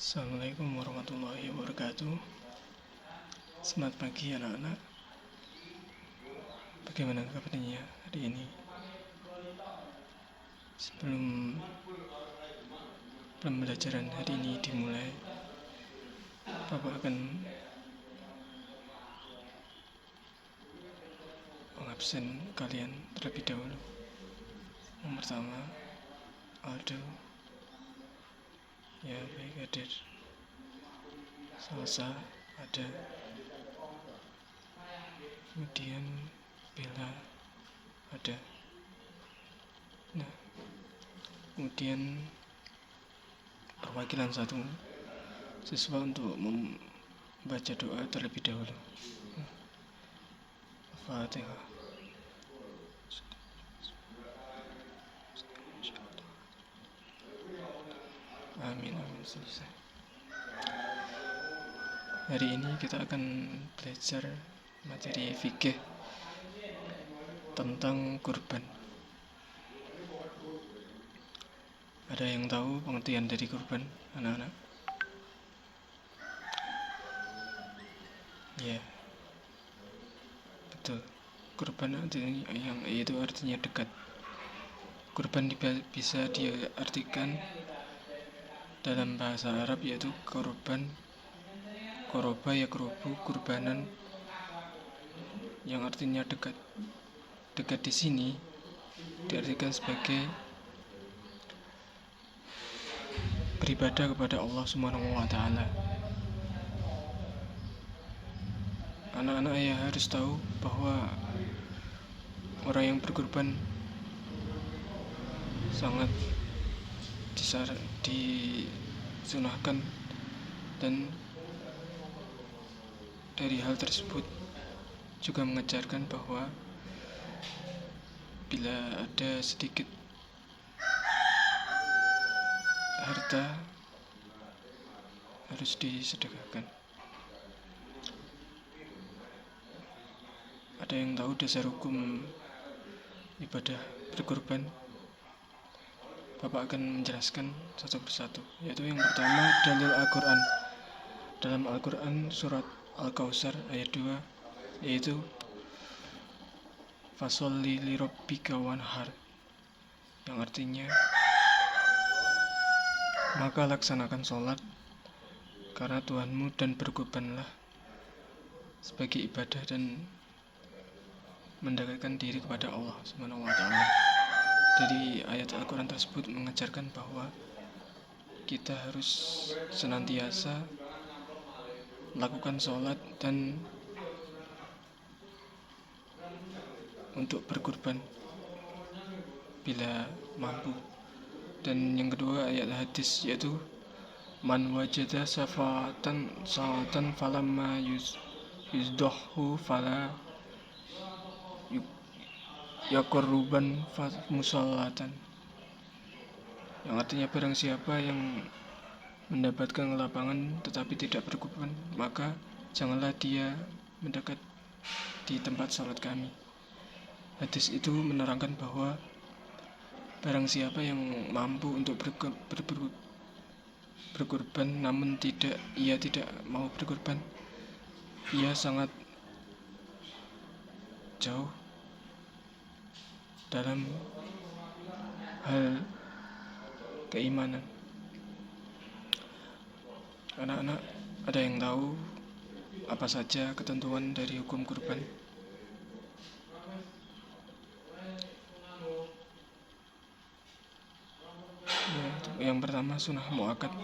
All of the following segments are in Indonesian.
Assalamualaikum warahmatullahi wabarakatuh. Selamat pagi anak-anak. Bagaimana kabarnya hari ini? Sebelum pembelajaran hari ini dimulai, Bapak akan mengabsen kalian terlebih dahulu. Yang pertama, Aldo. Ya, baik, hadir. Salsa ada. Kemudian Bella ada. Nah, kemudian perwakilan satu siswa untuk membaca doa terlebih dahulu. Fatihah. Amin, selesai. Hari ini kita akan belajar materi fikih tentang kurban. Ada yang tahu pengertian dari kurban, anak-anak? Ya, betul. Kurban itu artinya dekat. Kurban bisa diartikan dalam bahasa Arab yaitu korban, koroba ya kerubu, kurbanan, yang artinya dekat. Dekat di sini diartikan sebagai beribadah kepada Allah Subhanahu wa Ta'ala. Anak-anak ya harus tahu bahwa orang yang berkurban sangat disunahkan, dan dari hal tersebut juga mengajarkan bahwa bila ada sedikit harta harus disedekahkan. Ada yang tahu dasar hukum ibadah berkurban? Bapak akan menjelaskan satu persatu, yaitu yang pertama dalil Al-Quran. Dalam Al-Quran surat Al-Kautsar ayat 2, yaitu Fasholli lirabbika wanhar, yang artinya maka laksanakan sholat karena Tuhanmu dan berkurbanlah sebagai ibadah dan mendekatkan diri kepada Allah Subhanahu wa Ta'ala. Dari ayat Al-Quran tersebut mengajarkan bahwa kita harus senantiasa melakukan sholat dan untuk berkurban bila mampu. Dan yang kedua ayat hadis, yaitu man wajada sa'atan falamma yuzdohu fala yakorruban musallatan, yang artinya barang siapa yang mendapatkan lapangan tetapi tidak berkurban, maka janganlah dia mendekat di tempat salat kami. Hadis itu menerangkan bahwa barang siapa yang mampu untuk berkurban namun ia tidak mau berkurban, ia sangat jauh dalam hal keimanan. Anak-anak, ada yang tahu apa saja ketentuan dari hukum kurban? Yang pertama sunnah muakkad.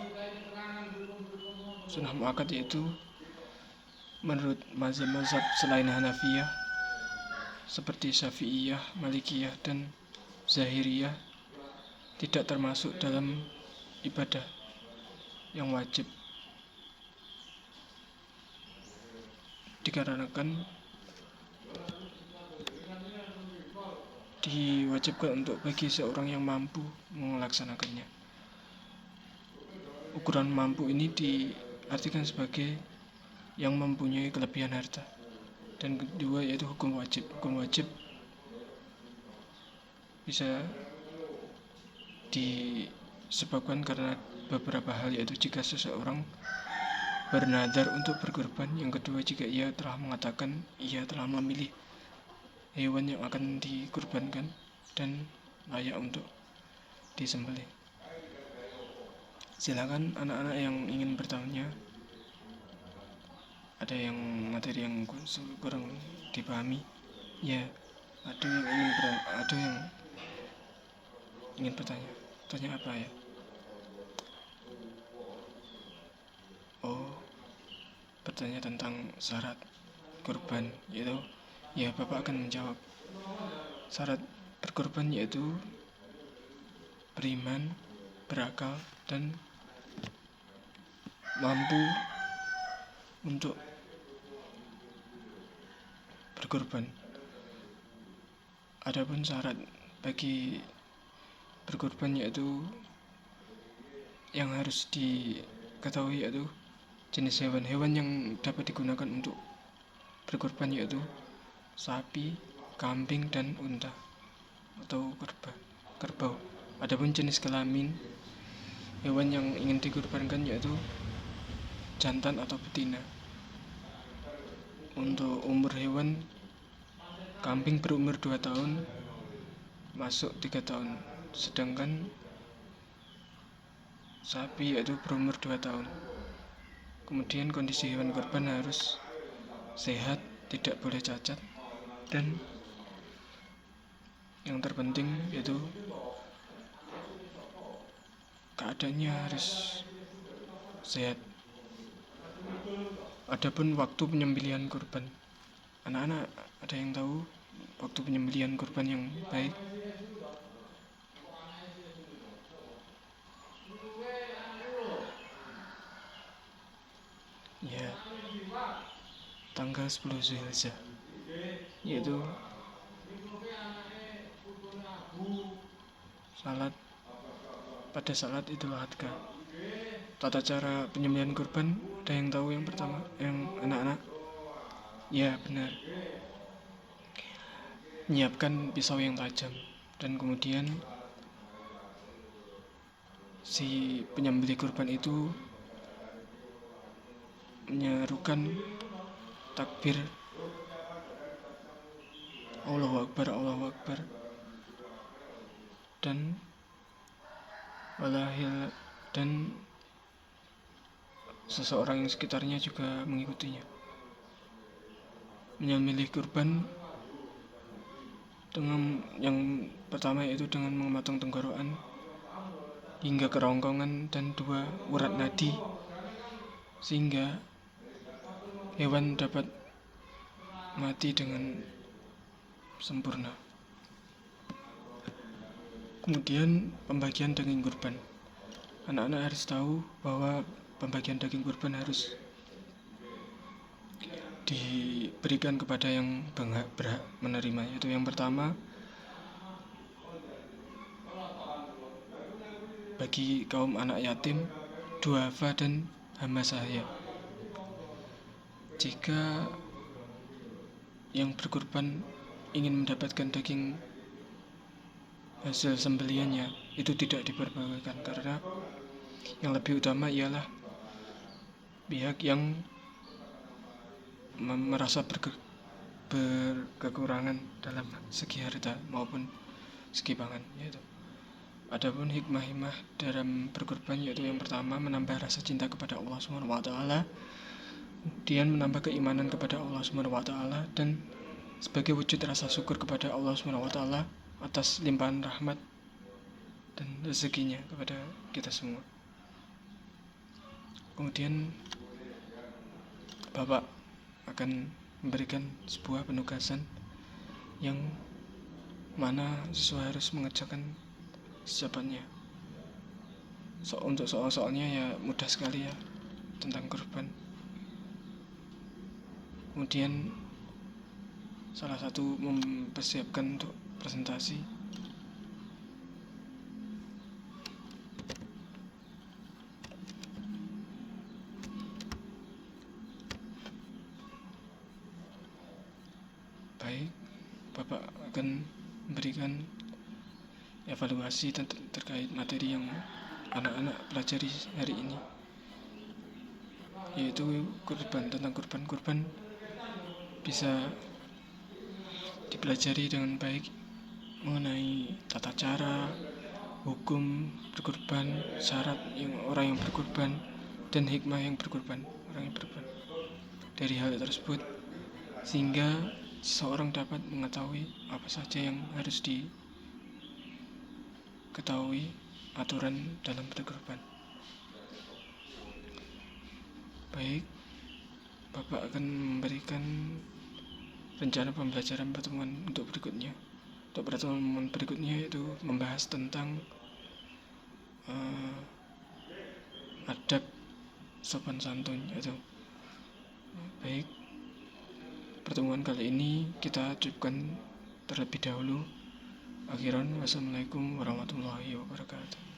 Sunnah muakkad yaitu menurut mazhab selain Hanafiyah seperti Syafi'iyah, Malikiyah, dan Zahiriyah tidak termasuk dalam ibadah yang wajib, dikarenakan diwajibkan untuk bagi seorang yang mampu melaksanakannya. Ukuran mampu ini diartikan sebagai yang mempunyai kelebihan harta. Dan kedua yaitu hukum wajib. Hukum wajib bisa disebabkan karena beberapa hal, yaitu jika seseorang bernadar untuk berkorban, yang kedua jika ia telah mengatakan ia telah memilih hewan yang akan dikurbankan dan layak untuk disembelih. Silakan anak-anak yang ingin bertanya. Ada yang materi yang kurang dipahami? Ya, ada yang ingin bertanya. Tanya apa ya? Oh, bertanya tentang syarat kurban, yaitu ya Bapak akan menjawab. Syarat berkurban yaitu beriman, berakal, dan mampu untuk berkorban. Adapun syarat bagi berkorban yaitu yang harus diketahui yaitu jenis hewan yang dapat digunakan untuk berkorban yaitu sapi, kambing, dan unta atau kerbau. Adapun jenis kelamin hewan yang ingin dikurbankan yaitu jantan atau betina. Untuk umur hewan, kambing berumur 2 tahun masuk 3 tahun, sedangkan sapi yaitu berumur 2 tahun. Kemudian kondisi hewan kurban harus sehat, tidak boleh cacat, dan yang terpenting yaitu keadaannya harus sehat. Adapun waktu penyembelihan kurban, anak-anak ada yang tahu waktu penyembelihan kurban yang baik? Ya, tanggal 10 Zulhijjah, yaitu pada salat Idul Adha. Tata cara penyembelihan kurban, ada yang tahu yang pertama? Yang anak-anak? Ya, benar. Menyiapkan pisau yang tajam, dan kemudian si penyembelih kurban itu menyerukan takbir Allahu Akbar, Allahu Akbar, dan walahil, dan seseorang yang sekitarnya juga mengikutinya. Menyembelih kurban dengan yang pertama yaitu dengan memotong tenggorokan hingga kerongkongan dan 2 urat nadi, sehingga hewan dapat mati dengan sempurna. Kemudian pembagian daging kurban. Anak-anak harus tahu bahwa pembagian daging kurban harus diberikan kepada yang berhak menerima, yaitu yang pertama bagi kaum anak yatim, duafa, dan hamba sahaya. Jika yang berkurban ingin mendapatkan daging hasil sembelihannya, itu tidak diperbolehkan, karena yang lebih utama ialah pihak yang merasa berkekurangan dalam segi harta maupun segi pangan, yaitu. Adapun hikmah dalam berkorban yaitu yang pertama menambah rasa cinta kepada Allah SWT, kemudian menambah keimanan kepada Allah SWT, dan sebagai wujud rasa syukur kepada Allah SWT atas limpahan rahmat dan rezekinya kepada kita semua. Kemudian Bapak akan memberikan sebuah penugasan yang mana siswa harus mengerjakan secepatnya. Untuk soal-soalnya ya mudah sekali ya, tentang kurban. Kemudian salah satu mempersiapkan untuk presentasi. Baik, Bapak akan memberikan evaluasi terkait materi yang anak-anak pelajari hari ini, yaitu tentang kurban bisa dipelajari dengan baik mengenai tata cara, hukum berkurban, syarat orang yang berkurban, dan hikmah orang yang berkurban. Dari hal tersebut, sehingga seseorang dapat mengetahui apa saja yang harus diketahui aturan dalam berkurban. Baik, Bapak akan memberikan rencana pembelajaran pertemuan untuk berikutnya. Untuk pertemuan berikutnya yaitu membahas tentang adab sopan santun. Baik, pertemuan kali ini kita cukupkan terlebih dahulu. Akhiran, wassalamualaikum warahmatullahi wabarakatuh.